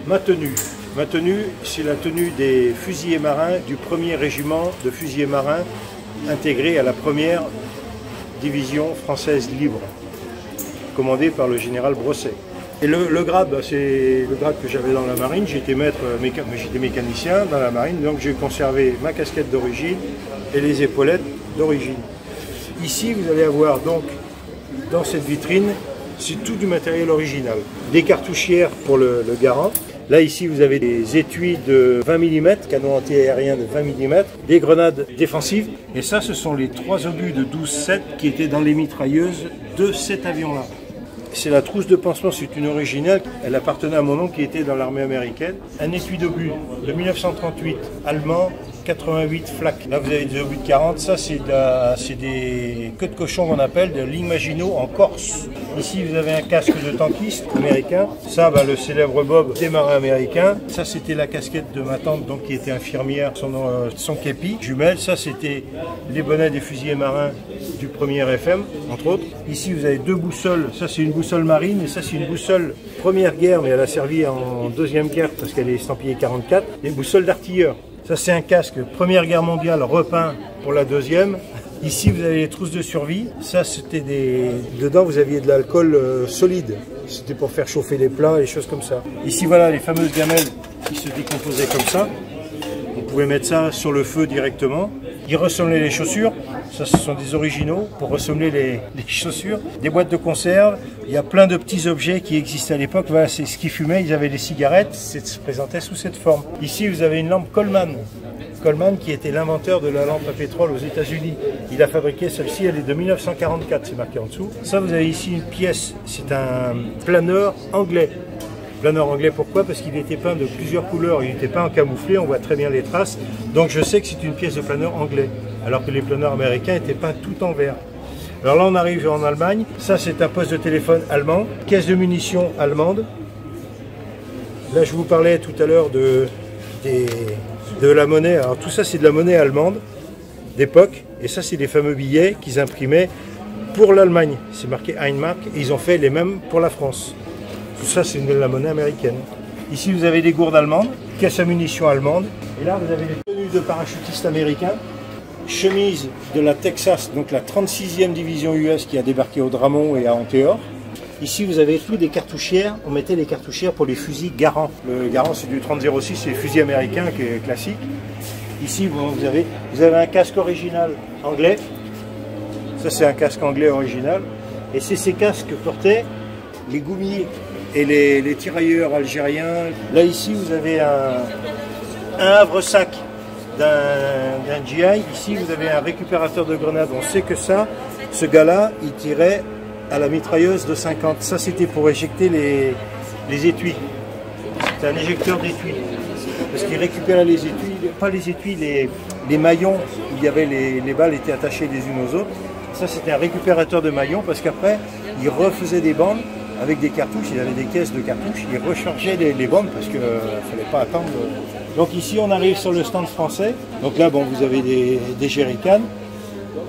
Ma tenue, c'est la tenue des fusiliers marins du 1er régiment de fusiliers marins intégré à la 1re division française libre, commandée par le général Brosset. Et le grade, c'est le grade que j'avais dans la marine. J'étais j'étais mécanicien dans la marine, donc j'ai conservé ma casquette d'origine et les épaulettes d'origine. Ici, vous allez avoir donc, dans cette vitrine, c'est tout du matériel original. Des cartouchières pour le garand. Là, ici, vous avez des étuis de 20 mm, canon anti-aérien de 20 mm, des grenades défensives. Et ça, ce sont les 3 obus de 12-7 qui étaient dans les mitrailleuses de cet avion-là. C'est la trousse de pansement, c'est une originale. Elle appartenait à mon oncle qui était dans l'armée américaine. Un étui d'obus de 1938, allemand, 88 flaques. Là, vous avez des obus de 40. Ça, c'est des queues de cochon qu'on appelle de ligne Maginot en Corse. Ici, vous avez un casque de tankiste américain. Ça, le célèbre Bob des marins américains. Ça, c'était la casquette de ma tante, donc, qui était infirmière, son képi jumelle. Ça, c'était les bonnets des fusiliers marins du 1er FM, entre autres. Ici, vous avez 2 boussoles. Ça, c'est une boussole marine et ça, c'est une boussole première guerre, mais elle a servi en deuxième guerre parce qu'elle est estampillée 44. Des boussoles d'artilleurs. Ça, c'est un casque Première Guerre mondiale repeint pour la deuxième. Ici, vous avez les trousses de survie. Ça, c'était des... Dedans, vous aviez de l'alcool solide. C'était pour faire chauffer les plats, les choses comme ça. Ici, voilà les fameuses gamelles qui se décomposaient comme ça. Vous pouvez mettre ça sur le feu directement. Ils ressemblaient les chaussures. Ça, ce sont des originaux pour ressembler les chaussures. Des boîtes de conserve. Il y a plein de petits objets qui existaient à l'époque. Voilà, c'est ce qu'ils fumaient. Ils avaient des cigarettes. Ça se présentait sous cette forme. Ici, vous avez une lampe Coleman. Coleman qui était l'inventeur de la lampe à pétrole aux États-Unis. Il a fabriqué celle-ci. Elle est de 1944. C'est marqué en dessous. Ça, vous avez ici une pièce. C'est un planeur anglais. Planeur anglais, pourquoi? Parce qu'il était peint de plusieurs couleurs, il n'était pas en camouflé, on voit très bien les traces. Donc je sais que c'est une pièce de planeur anglais, alors que les planeurs américains étaient peints tout en vert. Alors là, on arrive en Allemagne. Ça, c'est un poste de téléphone allemand, caisse de munitions allemande. Là, je vous parlais tout à l'heure de la monnaie. Alors tout ça, c'est de la monnaie allemande d'époque. Et ça, c'est les fameux billets qu'ils imprimaient pour l'Allemagne. C'est marqué Einmark. Et ils ont fait les mêmes pour la France. Tout ça, c'est de la monnaie américaine. Ici, vous avez des gourdes allemandes, caisse à munitions allemande. Et là, vous avez les tenues de parachutistes américains, chemise de la Texas, donc la 36e division US qui a débarqué au Dramont et à Antéor. Ici, vous avez tout des cartouchières. On mettait les cartouchières pour les fusils Garand. Le Garand, c'est du 30-06, c'est les fusils américains qui est classique. Ici, vous avez un casque original anglais. Ça, c'est un casque anglais original. Et c'est ces casques que portaient les goumiers et les tirailleurs algériens. Là, ici, vous avez un havre-sac d'un GI. Ici, vous avez un récupérateur de grenades. On sait que ça, ce gars-là, il tirait à la mitrailleuse de 50. Ça, c'était pour éjecter les étuis. C'est un éjecteur d'étuis. Parce qu'il récupérait les étuis, pas les étuis, les maillons où il y avait les balles étaient attachées les unes aux autres. Ça, c'était un récupérateur de maillons parce qu'après, il refaisait des bandes avec des cartouches, il avait des caisses de cartouches, il rechargeait les bandes parce qu'il ne fallait pas attendre. Donc ici on arrive sur le stand français, donc là vous avez des jerrycans.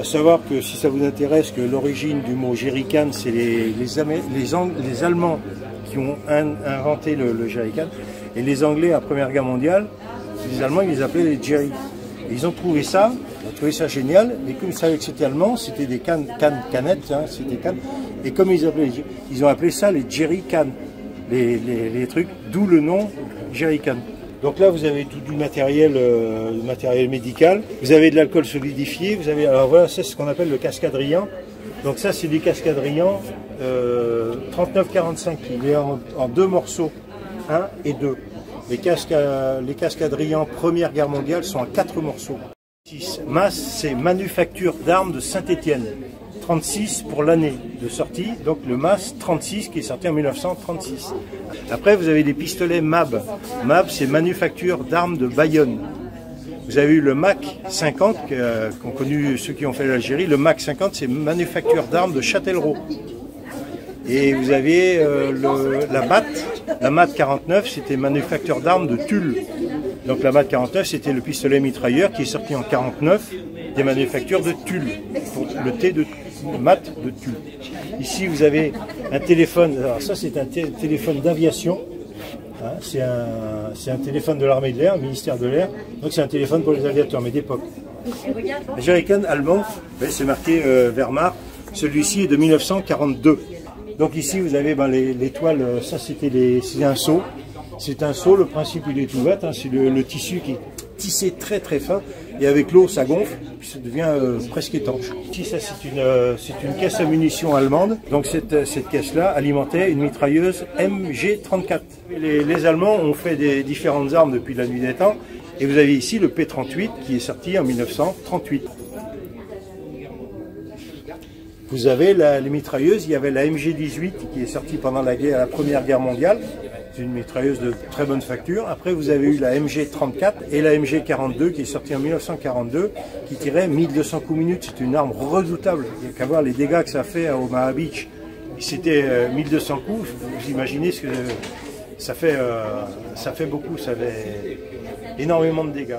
À savoir que si ça vous intéresse que l'origine du mot jerrycan, c'est les Allemands qui ont inventé le jerrycan, et les Anglais à la Première Guerre mondiale, les Allemands ils les appelaient les jerry. Et ils ont trouvé ça génial, et comme ça c'était allemand, c'était des canettes, hein, c'était cannes. Et comme ils ont appelé ça les jerrycans, les trucs, d'où le nom jerrycan. Donc là, vous avez tout du matériel médical. Vous avez de l'alcool solidifié. Vous avez, alors voilà, c'est ce qu'on appelle le cascadrian. Donc ça, c'est des cascadrians 39-45. Il est en 2 morceaux, 1 et 2. Les cascadrians Première Guerre mondiale sont en 4 morceaux. MAS, c'est Manufacture d'armes de Saint-Étienne. 36 pour l'année de sortie, donc le MAS 36 qui est sorti en 1936. Après, vous avez des pistolets MAB. MAB, c'est Manufacture d'armes de Bayonne. Vous avez eu le MAC 50, qu'ont connu ceux qui ont fait l'Algérie. Le MAC 50, c'est Manufacture d'armes de Châtellerault. Et vous avez la MAT 49, c'était Manufacture d'armes de Tulle. Donc la MAT 49, c'était le pistolet mitrailleur qui est sorti en 49 des manufactures de Tulle, pour le T de MAT de Tulle. Ici, vous avez un téléphone, alors ça c'est un téléphone d'aviation, Hein, c'est un téléphone de l'armée de l'air, ministère de l'air. Donc c'est un téléphone pour les aviateurs, mais d'époque. Le Jerrycan allemand, c'est marqué Wehrmacht. Celui-ci est de 1942. Donc ici vous avez l'étoile, ça c'est un seau. C'est un seau, le principe il est tout bête, hein, c'est le tissu qui est tissé très très fin. Et avec l'eau ça gonfle, puis ça devient presque étanche. Ici ça c'est une caisse à munitions allemande. Donc cette caisse-là alimentait une mitrailleuse MG34. Les Allemands ont fait des différentes armes depuis la nuit des temps. Et vous avez ici le P38 qui est sorti en 1938. Vous avez les mitrailleuses, il y avait la MG18 qui est sortie pendant la Première Guerre mondiale. C'est une mitrailleuse de très bonne facture. Après vous avez eu la MG34 et la MG42 qui est sortie en 1942 qui tirait 1200 coups minute. C'est une arme redoutable. Il n'y a qu'à voir les dégâts que ça fait à Omaha Beach. C'était 1200 coups, vous imaginez ce que ça fait beaucoup, ça fait énormément de dégâts.